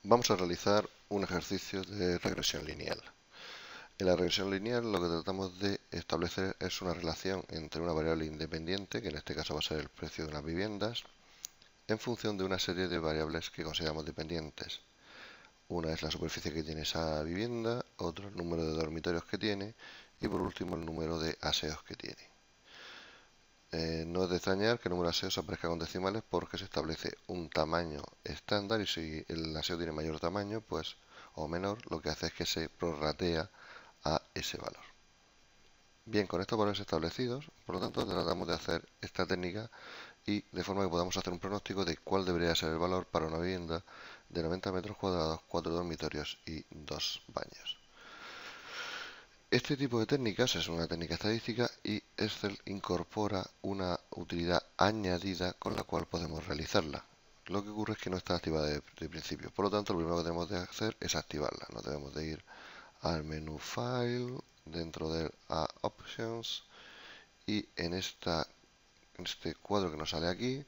Vamos a realizar un ejercicio de regresión lineal. En la regresión lineal lo que tratamos de establecer es una relación entre una variable independiente, que en este caso va a ser el precio de unas viviendas, en función de una serie de variables que consideramos dependientes. Una es la superficie que tiene esa vivienda, otro el número de dormitorios que tiene y por último el número de aseos que tiene. No es de extrañar que el número de aseos aparezca con decimales porque se establece un tamaño estándar y si el aseo tiene mayor tamaño, pues o menor, lo que hace es que se prorratea a ese valor. Bien, con estos valores establecidos, por lo tanto, tratamos de hacer esta técnica y de forma que podamos hacer un pronóstico de cuál debería ser el valor para una vivienda de 90 metros cuadrados, 4 dormitorios y 2 baños. Este tipo de técnicas es una técnica estadística y Excel incorpora una utilidad añadida con la cual podemos realizarla. Lo que ocurre es que no está activada de principio, por lo tanto lo primero que tenemos de hacer es activarla. Nos debemos de ir al menú File, dentro de a Options y en este cuadro que nos sale aquí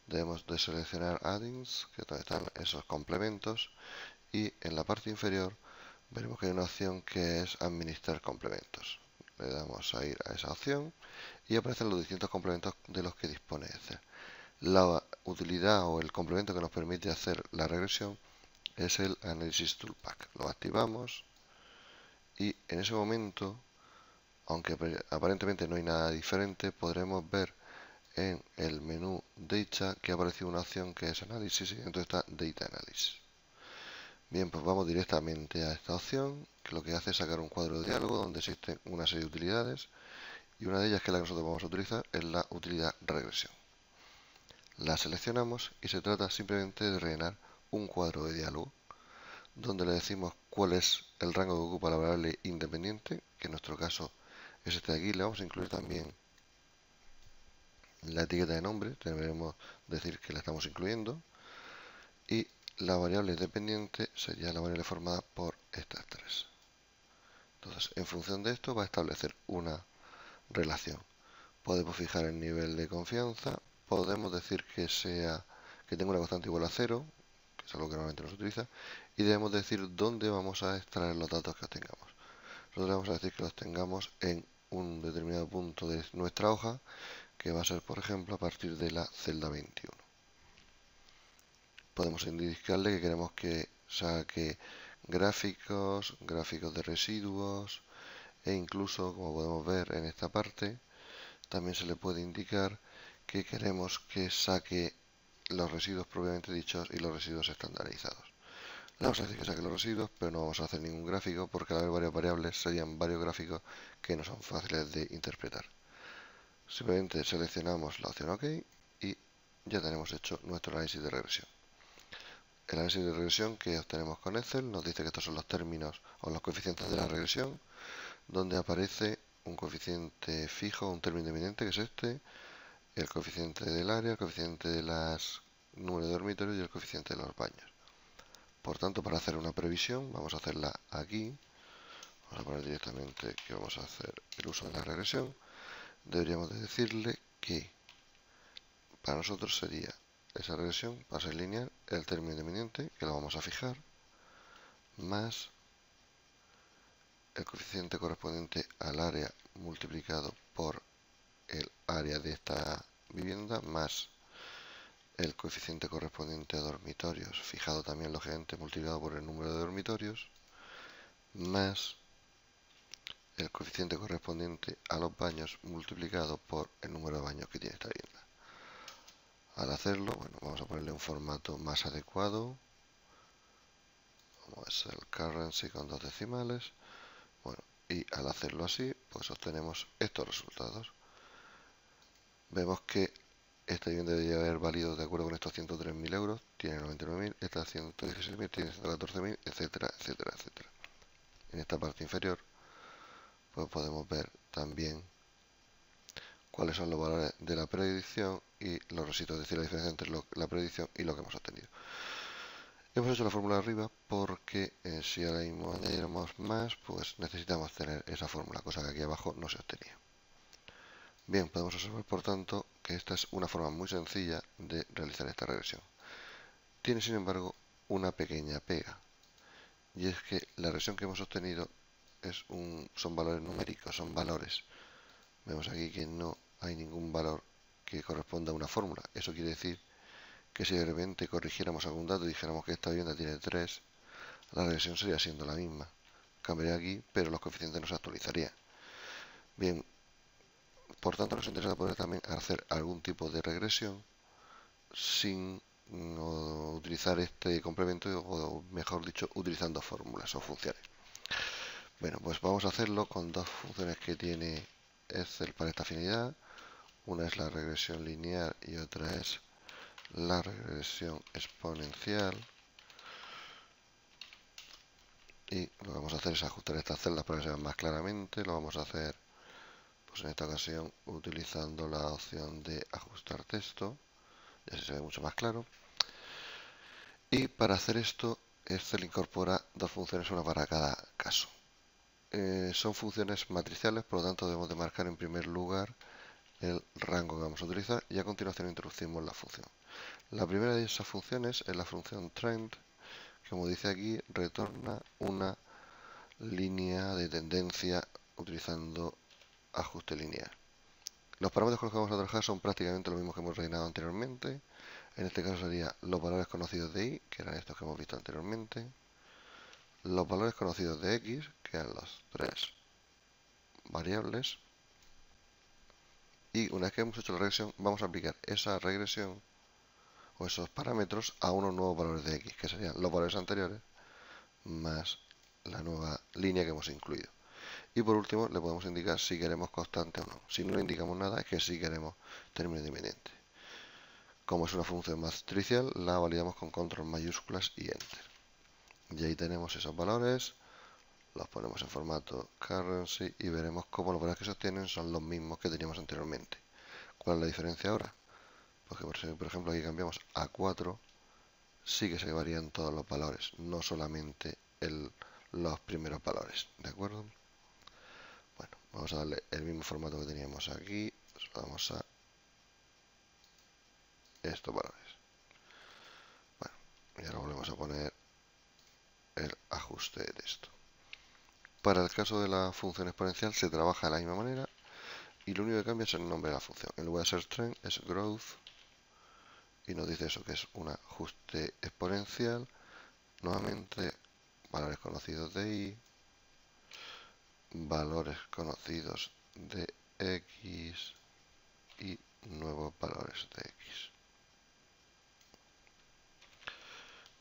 debemos de seleccionar Add-ins, que es donde están esos complementos, y en la parte inferior veremos que hay una opción que es administrar complementos. Le damos a ir a esa opción y aparecen los distintos complementos de los que dispone Excel. La utilidad o el complemento que nos permite hacer la regresión es el Analysis Toolpack. Lo activamos y en ese momento, aunque aparentemente no hay nada diferente, podremos ver en el menú Data que ha aparecido una opción que es Análisis y entonces está Data Analysis. Bien, pues vamos directamente a esta opción, que lo que hace es sacar un cuadro de diálogo donde existen una serie de utilidades y una de ellas, que es la que nosotros vamos a utilizar, es la utilidad regresión. La seleccionamos y se trata simplemente de rellenar un cuadro de diálogo donde le decimos cuál es el rango que ocupa la variable independiente, que en nuestro caso es este de aquí. Le vamos a incluir también la etiqueta de nombre, deberemos decir que la estamos incluyendo, y la variable dependiente sería la variable formada por estas tres. Entonces, en función de esto va a establecer una relación. Podemos fijar el nivel de confianza, podemos decir que tenga una constante igual a 0, que es algo que normalmente no se utiliza, y debemos decir dónde vamos a extraer los datos que obtengamos. Nosotros vamos a decir que los tengamos en un determinado punto de nuestra hoja, que va a ser, por ejemplo, a partir de la celda 21. Podemos indicarle que queremos que saque gráficos de residuos e incluso, como podemos ver en esta parte, también se le puede indicar que queremos que saque los residuos propiamente dichos y los residuos estandarizados. Le vamos a decir que saque los residuos, pero no vamos a hacer ningún gráfico porque al haber varias variables serían varios gráficos que no son fáciles de interpretar. Simplemente seleccionamos la opción OK y ya tenemos hecho nuestro análisis de regresión. El análisis de regresión que obtenemos con Excel nos dice que estos son los términos o los coeficientes de la regresión, donde aparece un coeficiente fijo, un término independiente, que es este, el coeficiente del área, el coeficiente de las número de dormitorios y el coeficiente de los baños. Por tanto, para hacer una previsión, vamos a hacerla aquí. Vamos a poner directamente que vamos a hacer el uso de la regresión. Deberíamos de decirle que para nosotros sería esa regresión, va a ser lineal, el término independiente, que lo vamos a fijar, más el coeficiente correspondiente al área multiplicado por el área de esta vivienda, más el coeficiente correspondiente a dormitorios, fijado también lógicamente multiplicado por el número de dormitorios, más el coeficiente correspondiente a los baños multiplicado por el número de baños que tiene esta vivienda. Al hacerlo, bueno, vamos a ponerle un formato más adecuado, como es el currency con dos decimales. Bueno, y al hacerlo así, pues obtenemos estos resultados. Vemos que esta vivienda debería haber valido de acuerdo con estos 103.000 euros, tiene 99.000, esta 116.000, tiene 114.000, etcétera, etcétera, etcétera. En esta parte inferior, pues podemos ver también cuáles son los valores de la predicción y los residuos, es decir, la diferencia entre la predicción y lo que hemos obtenido. Hemos hecho la fórmula de arriba porque si ahora mismo añadiéramos más, pues necesitamos tener esa fórmula, cosa que aquí abajo no se obtenía. Bien, podemos observar por tanto que esta es una forma muy sencilla de realizar esta regresión. Tiene sin embargo una pequeña pega, y es que la regresión que hemos obtenido son valores numéricos, son valores. Vemos aquí que no hay ningún valor que corresponda a una fórmula. Eso quiere decir que si de repente corrigiéramos algún dato y dijéramos que esta vivienda tiene 3, la regresión sería siendo la misma. Cambiaría aquí, pero los coeficientes no se actualizarían. Bien, por tanto nos interesa poder también hacer algún tipo de regresión sin utilizar este complemento, o mejor dicho, utilizando fórmulas o funciones. Bueno, pues vamos a hacerlo con dos funciones que tiene Excel para esta finalidad. Una es la regresión lineal y otra es la regresión exponencial. Y lo que vamos a hacer es ajustar estas celdas para que se vean más claramente. Lo vamos a hacer, pues en esta ocasión, utilizando la opción de ajustar texto. Y así se ve mucho más claro. Y para hacer esto, Excel incorpora dos funciones, una para cada caso. Son funciones matriciales, por lo tanto debemos de marcar en primer lugar el rango que vamos a utilizar y a continuación introducimos la función. La primera de esas funciones es la función trend, que como dice aquí, retorna una línea de tendencia utilizando ajuste lineal. Los parámetros con los que vamos a trabajar son prácticamente los mismos que hemos rellenado anteriormente. En este caso serían los valores conocidos de y, que eran estos que hemos visto anteriormente, los valores conocidos de x, que eran los tres variables, y una vez que hemos hecho la regresión, vamos a aplicar esa regresión o esos parámetros a unos nuevos valores de x, que serían los valores anteriores más la nueva línea que hemos incluido. Y por último, le podemos indicar si queremos constante o no. Si no le indicamos nada, es que sí queremos término independiente. Como es una función matricial, la validamos con control mayúsculas y enter. Y ahí tenemos esos valores, los ponemos en formato currency y veremos cómo los valores que se obtienen son los mismos que teníamos anteriormente. ¿Cuál es la diferencia ahora? Pues que, por ejemplo, aquí cambiamos a 4, sí que se varían todos los valores, no solamente los primeros valores, ¿de acuerdo? Bueno, vamos a darle el mismo formato que teníamos aquí, pues vamos a estos valores. Bueno, y ahora volvemos a poner el ajuste de texto. Para el caso de la función exponencial se trabaja de la misma manera y lo único que cambia es el nombre de la función. En lugar de ser trend es growth y nos dice eso, que es un ajuste exponencial. Nuevamente, valores conocidos de y, valores conocidos de x y nuevos valores de x.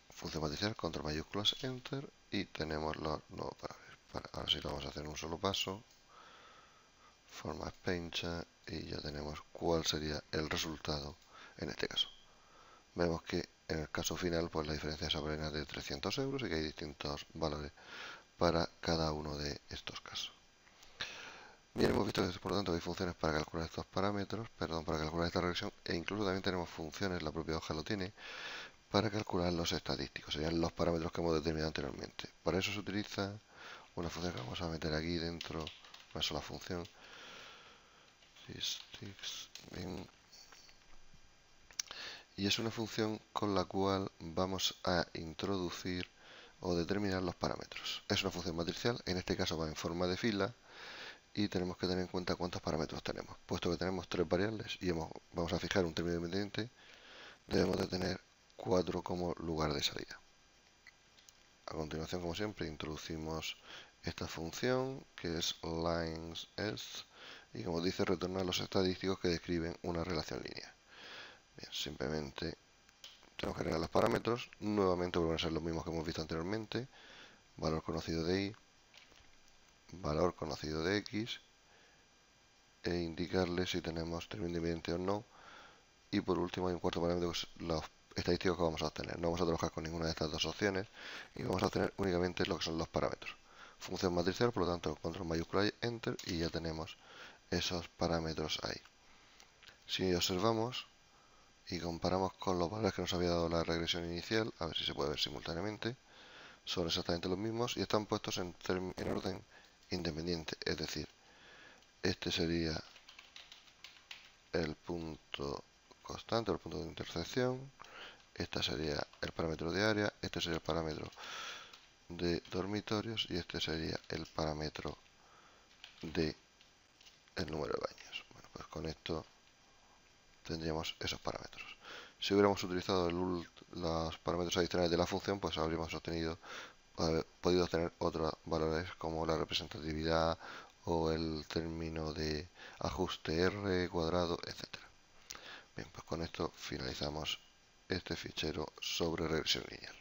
Función matricial, control mayúsculas, enter, y tenemos los nuevos valores. Ahora sí lo vamos a hacer en un solo paso. Forma pencha y ya tenemos cuál sería el resultado en este caso. Vemos que en el caso final pues la diferencia es apenas de 300 euros y que hay distintos valores para cada uno de estos casos. Bien, hemos visto que por lo tanto hay funciones para calcular estos parámetros, para calcular esta regresión, e incluso también tenemos funciones, la propia hoja lo tiene, para calcular los estadísticos, serían los parámetros que hemos determinado anteriormente. Para eso se utiliza una función que vamos a meter aquí dentro, una sola función, y es una función con la cual vamos a introducir o determinar los parámetros. Es una función matricial, en este caso va en forma de fila, y tenemos que tener en cuenta cuántos parámetros tenemos. Puesto que tenemos tres variables y vamos a fijar un término independiente, debemos de tener 4 como lugar de salida. A continuación, como siempre, introducimos esta función que es lines_est y, como dice, retorna los estadísticos que describen una relación lineal. Bien, simplemente tenemos que agregar los parámetros, nuevamente vuelven a ser los mismos que hemos visto anteriormente, valor conocido de y, valor conocido de x, e indicarle si tenemos término independiente o no, y por último hay un cuarto parámetro que es los estadísticos que vamos a obtener. No vamos a trabajar con ninguna de estas dos opciones y vamos a obtener únicamente lo que son los parámetros. Función matricial, por lo tanto, control mayúscula y enter, y ya tenemos esos parámetros ahí. Si observamos y comparamos con los valores que nos había dado la regresión inicial, a ver si se puede ver simultáneamente, son exactamente los mismos y están puestos en orden independiente, es decir, este sería el punto constante o el punto de intersección, Este sería el parámetro de área, este sería el parámetro de dormitorios y este sería el parámetro de el número de baños. Bueno, pues con esto tendríamos esos parámetros. Si hubiéramos utilizado los parámetros adicionales de la función, pues habríamos podido obtener otros valores como la representatividad o el término de ajuste R cuadrado, etcétera. Bien, pues con esto finalizamos este fichero sobre regresión lineal.